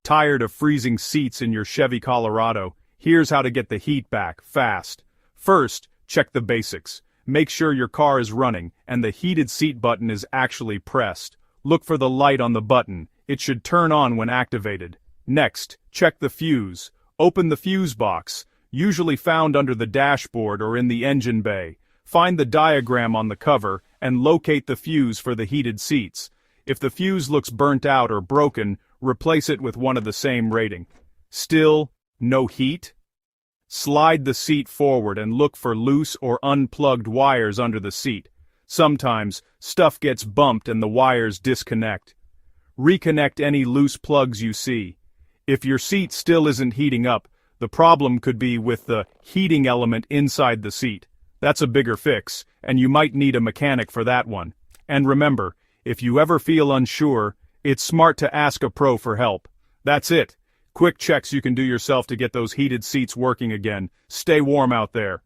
Tired of freezing seats in your Chevy Colorado? Here's how to get the heat back, fast. First, check the basics. Make sure your car is running, and the heated seat button is actually pressed. Look for the light on the button. It should turn on when activated. Next, check the fuse. Open the fuse box, usually found under the dashboard or in the engine bay. Find the diagram on the cover, and locate the fuse for the heated seats. If the fuse looks burnt out or broken, replace it with one of the same rating. Still, no heat? Slide the seat forward and look for loose or unplugged wires under the seat. Sometimes, stuff gets bumped and the wires disconnect. Reconnect any loose plugs you see. If your seat still isn't heating up, the problem could be with the heating element inside the seat. That's a bigger fix, and you might need a mechanic for that one. And remember, if you ever feel unsure, it's smart to ask a pro for help. That's it. Quick checks you can do yourself to get those heated seats working again. Stay warm out there.